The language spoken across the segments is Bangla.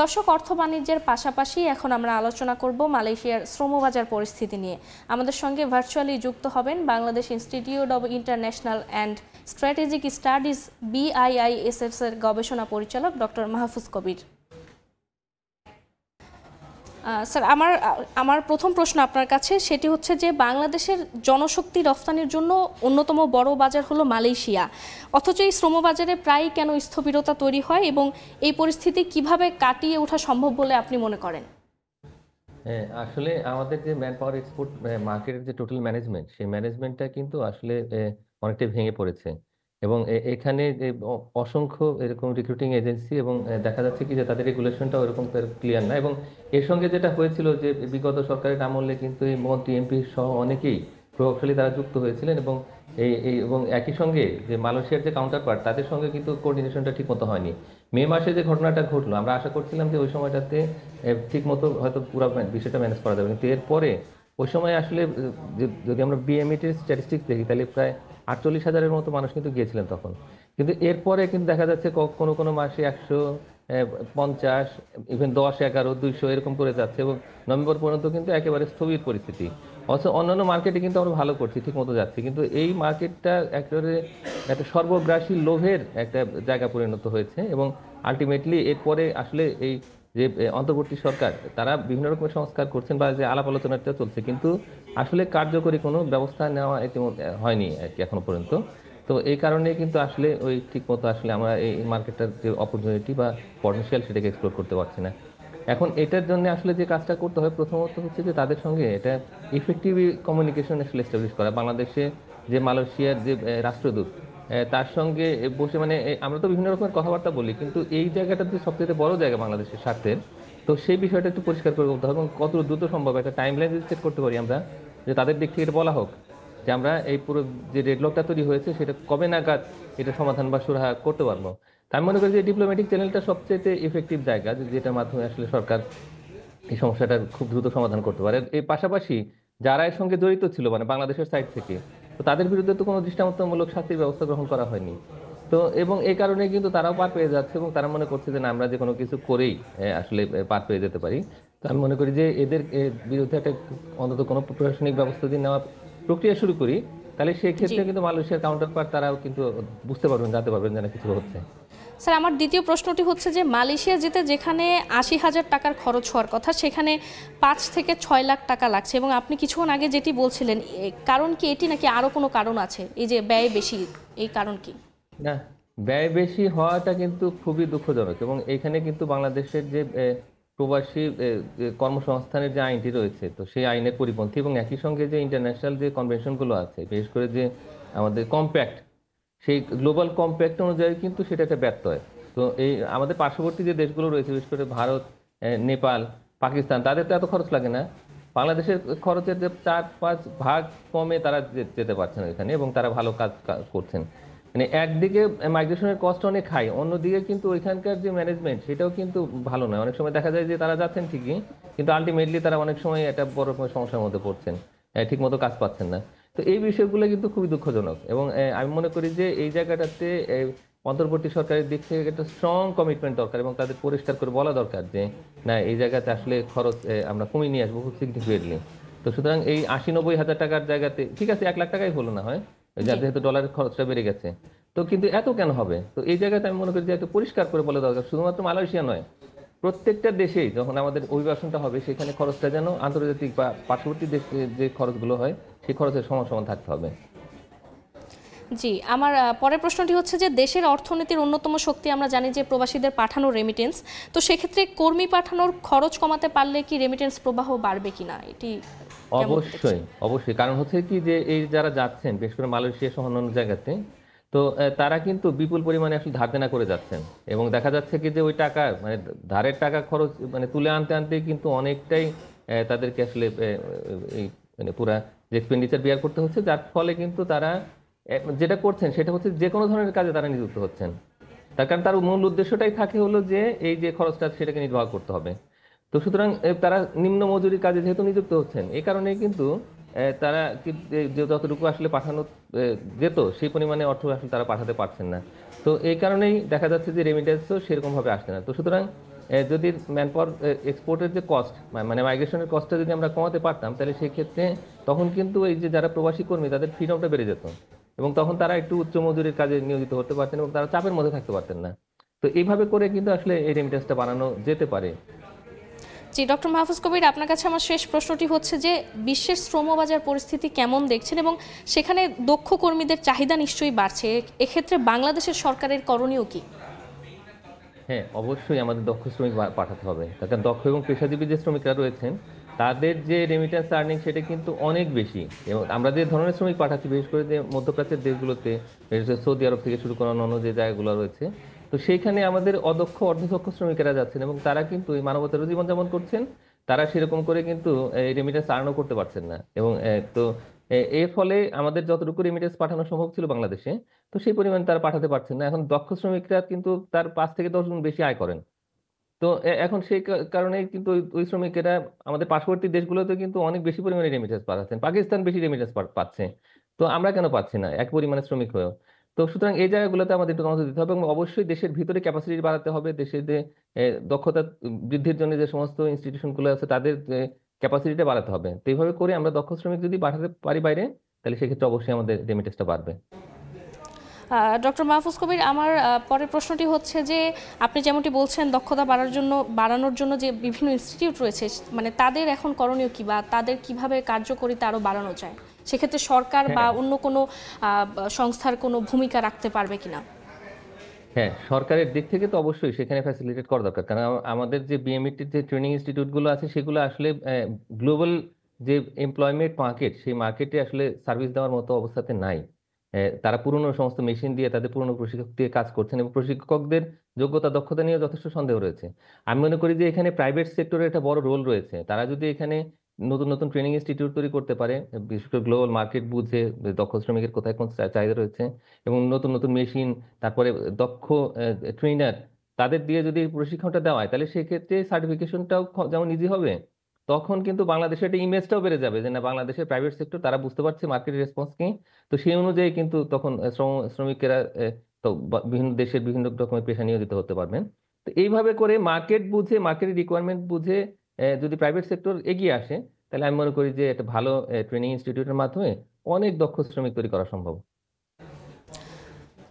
দর্শক, অর্থ বাণিজ্যের পাশাপাশি এখন আমরা আলোচনা করব মালয়েশিয়ার শ্রমবাজার পরিস্থিতি নিয়ে। আমাদের সঙ্গে ভার্চুয়ালি যুক্ত হবেন Bangladesh institute of international and strategic studies BIISS এর গবেষণা পরিচালক ডক্টর মাহফুজ কবির। স্যার, আমার প্রথম প্রশ্ন আপনার কাছে, সেটি হচ্ছে যে বাংলাদেশের জনশক্তি রফতানির জন্য অন্যতম বড় বাজার হলো মালয়েশিয়া, অথচ এই শ্রমবাজারে প্রায় কেন স্থবিরতা তৈরি হয় এবং এই পরিস্থিতি কিভাবে কাটিয়ে ওঠা সম্ভব বলে আপনি মনে করেন? আসলে আমাদের যে ম্যান পাওয়ার এক্সপোর্ট মার্কেটের যে টোটাল ম্যানেজমেন্ট, সেই ম্যানেজমেন্টটা কিন্তু আসলে অনেকটাই ভেঙে পড়েছে। এবং এখানে যে অসংখ্য এরকম রিক্রুটিং এজেন্সি এবং দেখা যাচ্ছে কি যে তাদের রেগুলেশনটা ওরকম ক্লিয়ার না। এবং এর সঙ্গে যেটা হয়েছিল যে বিগত সরকারের আমলে কিন্তু এই মন্ত্রী এমপি সহ অনেকেই প্রভাবশালী তারা যুক্ত হয়েছিলেন এবং এবং একই সঙ্গে যে মালয়েশিয়ার যে কাউন্টার পার্ট তাদের সঙ্গে কিন্তু কোঅর্ডিনেশনটা ঠিক মতো হয়নি। মে মাসে যে ঘটনাটা ঘটলো, আমরা আশা করছিলাম যে ওই সময়টাতে ঠিক মতো হয়তো পুরো বিষয়টা ম্যানেজ করা যাবে, কিন্তু এরপরে ওই সময় আসলে যদি আমরা বিএমইটির স্ট্যাটিস্টিক্স দেখি তাহলে প্রায় 48,000-এর মতো মানুষ কিন্তু গিয়েছিলেন তখন। কিন্তু এরপরে কিন্তু দেখা যাচ্ছে কোনো কোনো মাসে 150, ইভেন 10, 11, 200 এরকম করে যাচ্ছে এবং নভেম্বর পর্যন্ত কিন্তু একেবারে স্থবির পরিস্থিতি। অথচ অন্যান্য মার্কেটে কিন্তু আমরা ভালো করছি, ঠিক মতো যাচ্ছি, কিন্তু এই মার্কেটটা একেবারে একটা সর্বগ্রাসী লোভের একটা জায়গা পরিণত হয়েছে। এবং আলটিমেটলি এরপরে আসলে এই যে অন্তর্বর্তী সরকার তারা বিভিন্ন রকমের সংস্কার করছেন বা যে আলাপ আলোচনাটা চলছে, কিন্তু আসলে কার্যকরী কোনো ব্যবস্থা নেওয়া ইতিমধ্যে হয়নি আর কি এখনো পর্যন্ত। তো এই কারণে কিন্তু আসলে ওই ঠিক মতো আসলে আমরা এই মার্কেটটার যে অপরচুনিটি বা পটেনশিয়াল সেটাকে এক্সপ্লোর করতে পারছি না। এখন এটার জন্য আসলে যে কাজটা করতে হয় প্রথমত হচ্ছে যে তাদের সঙ্গে এটা ইফেক্টিভ কমিউনিকেশন আসলে এস্টাবলিশ করা। বাংলাদেশে যে মালয়েশিয়ার যে রাষ্ট্রদূত তার সঙ্গে বসে মানে আমরা তো বিভিন্ন রকমের কথাবার্তা বলি, কিন্তু এই জায়গাটা যে সবচেয়ে বড় জায়গা বাংলাদেশের স্বার্থের, তো সেই বিষয়টা একটু পরিষ্কার করে বলতে হবে এবং কত দ্রুত সম্ভব একটা টাইমলাইন যদি সেট করতে পারি আমরা, যে তাদের দিক থেকে এটা বলা হোক যে আমরা এই পুরো যে ডেডলকটা তৈরি হয়েছে সেটা কবে নাগাদ এটা সমাধান বা সুরাহা করতে পারবো। তা আমি মনে করি যে ডিপ্লোম্যাটিক চ্যানেলটা সবচেয়ে ইফেক্টিভ জায়গা, যেটার মাধ্যমে আসলে সরকার এই সমস্যাটা খুব দ্রুত সমাধান করতে পারে। এর পাশাপাশি যারা এর সঙ্গে জড়িত ছিল মানে বাংলাদেশের সাইড থেকে, তো তাদের বিরুদ্ধে তো কোনো দৃষ্টান্তমূলক শাস্তির ব্যবস্থা গ্রহণ করা হয়নি। তো এবং এই কারণে কিন্তু তারাও পার পেয়ে যাচ্ছে এবং তারা মনে করছে যে না, আমরা যে কোনো কিছু করেই আসলে পার পেয়ে যেতে পারি। তো আমি মনে করি যে এদের বিরুদ্ধে একটা অন্তত কোনো প্রশাসনিক ব্যবস্থা যদি নেওয়া প্রক্রিয়া শুরু করি, তাহলে সেই জি ক্ষেত্রে কিন্তু মালয়েশিয়ার কাউন্টার পার্ট তারাও কিন্তু বুঝতে পারবেন, জানতে পারবেন যে না কিছু হচ্ছে। স্যার, আমার দ্বিতীয় প্রশ্নটি হচ্ছে যে মালয়েশিয়া যেতে যেখানে 80,000 টাকার খরচ হওয়ার কথা, সেখানে 5 থেকে 6 লাখ টাকা লাগছে এবং আপনি কিছুক্ষণ আগে যেটি বলছিলেন, কারণ কি এটি নাকি আরও কোনো কারণ আছে এই যে ব্যয় বেশি, এই কারণ কি? না, ব্যয় বেশি হওয়াটা কিন্তু খুবই দুঃখজনক এবং এখানে কিন্তু বাংলাদেশের যে প্রবাসী যে কর্মসংস্থানের যে আইনটি রয়েছে, তো সেই আইনের পরিপন্থী এবং একই সঙ্গে যে ইন্টারন্যাশনাল যে কনভেনশনগুলো আছে, বিশেষ করে যে আমাদের কম্প্যাক্ট, সেই গ্লোবাল কম্প্যাক্ট অনুযায়ী কিন্তু সেটা একটা ব্যত্যয়। তো এই আমাদের পার্শ্ববর্তী যে দেশগুলো রয়েছে, বিশেষ করে ভারত, নেপাল, পাকিস্তান, তাদের তো এত খরচ লাগে না। বাংলাদেশের খরচের যে 4-5 ভাগ কমে তারা যেতে পারছেন এখানে এবং তারা ভালো কাজ করছেন। মানে একদিকে মাইগ্রেশনের কষ্ট অনেক হাই, অন্যদিকে কিন্তু ওইখানকার যে ম্যানেজমেন্ট সেটাও কিন্তু ভালো নয়। অনেক সময় দেখা যায় যে তারা যাচ্ছেন ঠিকই, কিন্তু আলটিমেটলি তারা অনেক সময় একটা বড় রকমের সমস্যার মধ্যে পড়ছেন, ঠিক মতো কাজ পাচ্ছেন না। তো এই বিষয়গুলো কিন্তু খুবই দুঃখজনক এবং আমি মনে করি যে এই জায়গাটাতে অন্তর্বর্তী সরকারের দিক থেকে একটা স্ট্রং কমিটমেন্ট দরকার এবং তাদের পরিষ্কার করে বলা দরকার যে না, এই জায়গাতে আসলে খরচ আমরা কমিয়ে নিয়ে আসবো খুব সিগনিফিকেন্টলি। তো সুতরাং এই 80-90 হাজার টাকার জায়গাতে ঠিক আছে 1 লাখ টাকাই হলো না হয়, জি। যার যেহেতু ডলারের খরচটা বেড়ে গেছে, তো কিন্তু এত কেন হবে? তো এই জায়গাতে আমি মনে করি যে একটু পরিষ্কার করে বলা দরকার, শুধুমাত্র মালয়েশিয়া নয়, প্রত্যেকটা দেশেই যখন আমাদের অভিবাসনটা হবে সেখানে খরচটা যেন আন্তর্জাতিক বা পার্শ্ববর্তী দেশে যে খরচগুলো হয় সেই খরচের সমান সমান থাকতে হবে। জি, আমার পরের প্রশ্নটি হচ্ছে যে দেশের অর্থনীতির অন্যতম শক্তি আমরা জানি যে প্রবাসীদের পাঠানো রেমিটেন্স, তো সেক্ষেত্রে কর্মী পাঠানোর খরচ কমাতে পারলে কি রেমিটেন্স প্রবাহ বাড়বে কিনা, এটি কেমন অবশ্যই দেখছেন? অবশ্যই, কারণ হচ্ছে কি যে এই যারা যাচ্ছেন বিশেষ করে মালয়েশিয়া সহ অন্যান্য জায়গাতে, তো তারা কিন্তু বিপুল পরিমাণে আসলে ধার দেনা করে যাচ্ছেন এবং দেখা যাচ্ছে কি যে ওই টাকা মানে ধারের টাকা খরচ মানে তুলে আনতে আনতে কিন্তু অনেকটাই তাদেরকে আসলে এই মানে পুরা যে এক্সপেন্ডিচার বিয়ার করতে হচ্ছে, যার ফলে কিন্তু তারা যেটা করছেন সেটা হচ্ছে যে কোনো ধরনের কাজে তারা নিযুক্ত হচ্ছেন। তার কারণ তার মূল উদ্দেশ্যটাই থাকে হলো যে এই যে খরচটা সেটাকে নির্বাহ করতে হবে। তো সুতরাং তারা নিম্ন মজুরি কাজে যেহেতু নিযুক্ত হচ্ছেন, এই কারণে কিন্তু তারা যে যতটুকু আসলে পাঠানো যেত সেই পরিমাণে অর্থ আসলে তারা পাঠাতে পারছেন না। তো এই কারণেই দেখা যাচ্ছে যে রেমিটেন্সও সেরকম ভাবে আসছে না। তো সুতরাং যদি ম্যান পাওয়ার এক্সপোর্টের যে কস্ট মানে মাইগ্রেশনের কস্টটা যদি আমরা কমাতে পারতাম, তাহলে সেই ক্ষেত্রে তখন কিন্তু এই যে যারা প্রবাসী কর্মী তাদের ফ্রিডমটা বেড়ে যেত, এবং তখন তারা একটু উচ্চ মজুরির কাজে নিয়োজিত হতে পারতেন এবং তারা চাপের মধ্যে থাকতে পারতেন না। তো এইভাবে করে কিন্তু আসলে এই রেমিটেন্সটা বানানো যেতে পারে। জি, ডক্টর মাহফুজ কবির, আপনার কাছে আমার শেষ প্রশ্নটি হচ্ছে যে বিশ্বের শ্রমবাজার পরিস্থিতি কেমন দেখছেন, এবং সেখানে দক্ষ কর্মীদের চাহিদা নিশ্চয়ই বাড়ছে, এক্ষেত্রে বাংলাদেশের সরকারের করণীয় কি? হ্যাঁ, অবশ্যই আমাদের দক্ষ শ্রমিক পাঠাতে হবে, তার কারণ দক্ষ এবং পেশাজীবী যে শ্রমিকরা রয়েছেন তাদের যে রেমিটেন্স আর্নিং সেটা কিন্তু অনেক বেশি। এবং আমরা যে ধরনের শ্রমিক পাঠাচ্ছি, বিশেষ করে যে মধ্যপ্রাচ্যের দেশগুলোতে, বিশেষ করে সৌদি আরব থেকে শুরু করে অন্যান্য যে জায়গাগুলো রয়েছে, তো সেইখানে আমাদের অদক্ষ অর্ধদক্ষ শ্রমিকেরা যাচ্ছেন এবং তারা কিন্তু এই মানবতার জীবনযাপন করছেন। তারা সেরকম করে কিন্তু এই রেমিটেন্স আর্নও করতে পারছেন না। এবং তো এর ফলে আমাদের যতটুকু রেমিটেন্স পাঠানো সম্ভব ছিল বাংলাদেশে, তো সেই পরিমাণ তারা পাঠাতে পারছেন না। এখন দক্ষ শ্রমিকরা কিন্তু তার 5 থেকে 10 গুণ বেশি আয় করেন। তো এখন সেই কারণে কিন্তু ওই শ্রমিকেরা আমাদের পার্শ্ববর্তী দেশগুলোতে কিন্তু অনেক বেশি পরিমাণে রেমিটেন্স পাঠাচ্ছেন, পাকিস্তান বেশি রেমিটেন্স পাচ্ছে। তো আমরা কেন পাচ্ছি না এক পরিমাণে শ্রমিক হয়েও? তো সুতরাং এই জায়গাগুলোতে আমাদের একটু নজর দিতে হবে এবং অবশ্যই দেশের ভিতরে ক্যাপাসিটি বাড়াতে হবে। দেশের যে দক্ষতা বৃদ্ধির জন্য যে সমস্ত ইনস্টিটিউশনগুলো আছে তাদের ক্যাপাসিটিটা বাড়াতে হবে। তো এইভাবে করে আমরা দক্ষ শ্রমিক যদি পাঠাতে পারি বাইরে, তাহলে সেক্ষেত্রে অবশ্যই আমাদের রেমিটেন্সটা বাড়বে। ডক্টর মাহফুজ কবির, আমার পরের প্রশ্নটি হচ্ছে যে আপনি যেমনটি বলছেন দক্ষতা বাড়ানোর জন্য যে বিভিন্ন ইনস্টিটিউট রয়েছে, মানে তাদের এখন করণীয় কি, বা তাদের কিভাবে কার্যকারিতা আরও বাড়ানো যায়, সেক্ষেত্রে সরকার বা হ্যাঁ, অন্য কোনো সংস্থার কোনো ভূমিকা রাখতে পারবে কিনা? হ্যাঁ, সরকারের দিক থেকে তো অবশ্যই সেখানে ফ্যাসিলিটেট করা দরকার, কারণ আমাদের যে বিএমইটির যে ট্রেনিং ইনস্টিটিউটগুলো আছে সেগুলো আসলে গ্লোবাল যে এমপ্লয়মেন্ট মার্কেট, সেই মার্কেটে আসলে সার্ভিস দেওয়ার মতো অবস্থাতে নাই। তারা পুরনো সমস্ত মেশিন দিয়ে, তাদের পুরনো প্রশিক্ষক দিয়ে কাজ করছেন এবং প্রশিক্ষকদের যোগ্যতা দক্ষতা নিয়ে যথেষ্ট সন্দেহ রয়েছে। আমি মনে করি যে এখানে প্রাইভেট সেক্টরের একটা বড় রোল রয়েছে। তারা যদি এখানে নতুন নতুন ট্রেনিং ইনস্টিটিউট তৈরি করতে পারে, বিশেষ করে গ্লোবাল মার্কেট বুঝে দক্ষ শ্রমিকের কোথায় কোন চাহিদা রয়েছে, এবং নতুন নতুন মেশিন, তারপরে দক্ষ ট্রেনার, তাদের দিয়ে যদি এই প্রশিক্ষণটা দেওয়া হয়, তাহলে সেক্ষেত্রে সার্টিফিকেশনটাও যেমন ইজি হবে, তখন কিন্তু বাংলাদেশের একটা ইমেজটাও বেড়ে যাবে যে না, বাংলাদেশের প্রাইভেট সেক্টর তারা বুঝতে পারছে মার্কেটের রেসপন্স কি। তো সেই অনুযায়ী কিন্তু তখন শ্রমিকেরা তো বিভিন্ন দেশের বিভিন্ন রকমের পেশা নিয়োজিত হতে পারবেন। তো এইভাবে করে মার্কেট বুঝে, মার্কেটের রিকোয়ারমেন্ট বুঝে যদি প্রাইভেট সেক্টর এগিয়ে আসে, তাহলে আমি মনে করি যে একটা ভালো ট্রেনিং ইনস্টিটিউটের মাধ্যমে অনেক দক্ষ শ্রমিক তৈরি করা সম্ভব।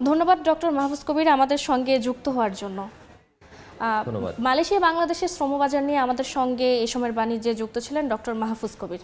ধন্যবাদ ডক্টর মাহফুজ কবির আমাদের সঙ্গে যুক্ত হওয়ার জন্য। ধন্যবাদ। মালয়েশিয়া বাংলাদেশের শ্রমবাজার নিয়ে আমাদের সঙ্গে এই সময়ের বাণিজ্যে যুক্ত ছিলেন ডক্টর মাহফুজ কবির।